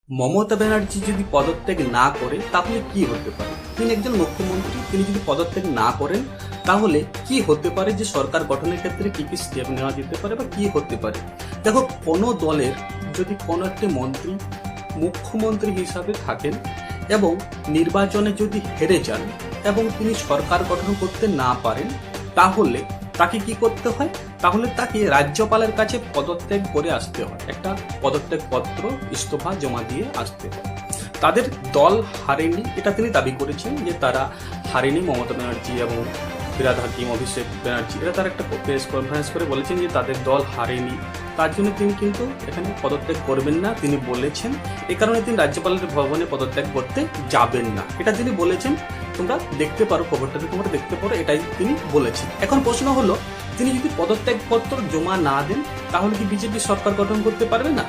মমতা ব্যানার্জি যদি পদত্যাগ না করে তাহলে কি হতে পারে? তিনি একজন মুখ্যমন্ত্রী, তিনি যদি পদত্যাগ না করেন তাহলে কি হতে পারে, যে সরকার গঠনের ক্ষেত্রে কি কি স্টেপ নেওয়া যেতে পারে বা কি হতে পারে। দেখো, কোনো দলের যদি কোনো একটি মন্ত্রী মুখ্যমন্ত্রী হিসাবে থাকেন এবং নির্বাচনে যদি হেরে যান এবং তিনি সরকার গঠন করতে না পারেন, তাহলে তাকে কি করতে হয়? তাহলে তাকে রাজ্যপালের কাছে পদত্যাগ করে আসতে হয়, একটা পদত্যাগ পত্র ইস্তফা জমা দিয়ে আসতে হয়। তাদের দল হারেনি, এটা তিনি দাবি করেছেন যে তারা হারেনি। মমতা ব্যানার্জি এবং ফিরহাদ হাকিম, অভিষেক ব্যানার্জি এরা তার একটা প্রেস কনফারেন্স করে বলেছেন যে তাদের দল হারেনি, তার জন্য তিনি কিন্তু এখানে পদত্যাগ করবেন না তিনি বলেছেন। এ কারণে তিনি রাজ্যপালের ভবনে পদত্যাগ করতে যাবেন না, এটা তিনি বলেছেন। তোমরা দেখতে পারো, খবরটাতে তোমরা দেখতে পারো, এটাই তিনি বলেছেন। এখন প্রশ্ন হলো, তিনি যদি পদত্যাগ পত্র জমা না দেন তাহলে কি বিজেপি সরকার গঠন করতে পারবে না?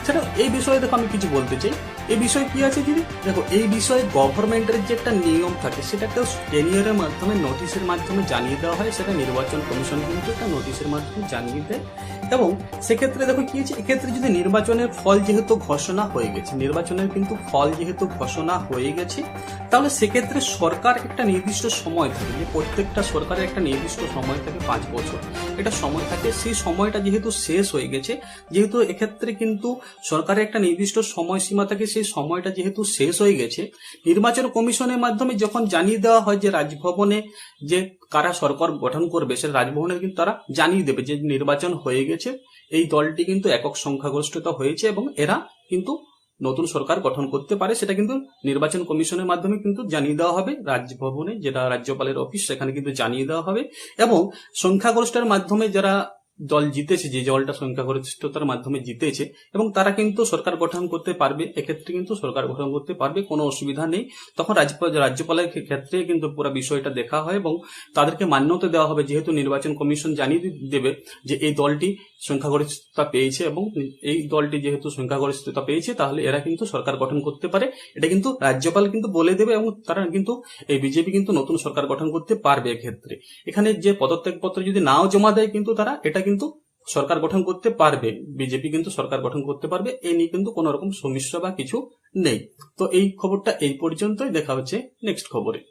সেটা এই বিষয়ে দেখো আমি কিছু বলতে চাই। এই বিষয়ে কি আছে দিদি, দেখো এই বিষয়ে গভর্নমেন্টের যে একটা নিয়ম থাকে সেটা একটা টেনিয়রের মাধ্যমে, নোটিশের মাধ্যমে জানিয়ে দেওয়া হয়। সেটা নির্বাচন কমিশন কিন্তু একটা নোটিশের মাধ্যমে জানিয়ে দেয়। এবং সেক্ষেত্রে দেখো কি হয়েছে, এক্ষেত্রে যদি নির্বাচনের ফল যেহেতু ঘোষণা হয়ে গেছে, নির্বাচনের কিন্তু ফল যেহেতু ঘোষণা হয়ে গেছে, তাহলে সেক্ষেত্রে সরকার একটা নির্দিষ্ট সময় থাকে, যে প্রত্যেকটা সরকারের একটা নির্দিষ্ট সময় থাকে, 5 বছর এটা সময় থাকে। সেই সময়টা যেহেতু শেষ হয়ে গেছে, যেহেতু এক্ষেত্রে কিন্তু সরকারের একটা নির্দিষ্ট সময়সীমা থাকে, সেই সময়টা যেহেতু শেষ হয়ে গেছে, নির্বাচন কমিশনের মাধ্যমে যখন জানিয়ে দেওয়া হয় যে রাজভবনে যে কারা সরকার গঠন করবে, সে রাজভবনে কিন্তু তারা জানিয়ে দেবে যে নির্বাচন হয়ে গেছে, এই দলটি কিন্তু একক সংখ্যাগরিষ্ঠতা হয়েছে এবং এরা কিন্তু নতুন সরকার গঠন করতে পারে। সেটা কিন্তু নির্বাচন কমিশনের মাধ্যমে কিন্তু জানিয়ে দেওয়া হবে রাজভবনে, যেটা রাজ্যপালের অফিস, সেখানে কিন্তু জানিয়ে দেওয়া হবে। এবং সংখ্যাগরিষ্ঠের মাধ্যমে যারা দল জিতেছে, যে দলটা সংখ্যাগরিষ্ঠতার মাধ্যমে জিতেছে, এবং তারা কিন্তু সরকার গঠন করতে পারবে, এক্ষেত্রে কিন্তু সরকার গঠন করতে পারবে, কোনো অসুবিধা নেই। তখন রাজ্যপালের ক্ষেত্রে কিন্তু পুরো বিষয়টা দেখা হয় এবং তাদেরকে মান্যতা দেওয়া হবে, যেহেতু নির্বাচন কমিশন জানিয়ে দেবে যে এই দলটি সংখ্যাগরিষ্ঠতা পেয়েছে এবং এই দলটি যেহেতু সংখ্যাগরিষ্ঠতা পেয়েছে তাহলে এরা কিন্তু সরকার গঠন করতে পারে। এটা কিন্তু রাজ্যপাল কিন্তু বলে দেবে এবং তারা কিন্তু এই বিজেপি কিন্তু নতুন সরকার গঠন করতে পারবে। এক্ষেত্রে এখানে যে পদত্যাগ পত্র যদি নাও জমা দেয়, কিন্তু তারা এটা কিন্তু সরকার গঠন করতে পারবে, বিজেপি কিন্তু সরকার গঠন করতে পারবে। এই নিয়ে কিন্তু কোনো রকম সমস্যা বা কিছু নেই। তো এই খবরটা এই পর্যন্তই, দেখা হচ্ছে নেক্সট খবরে।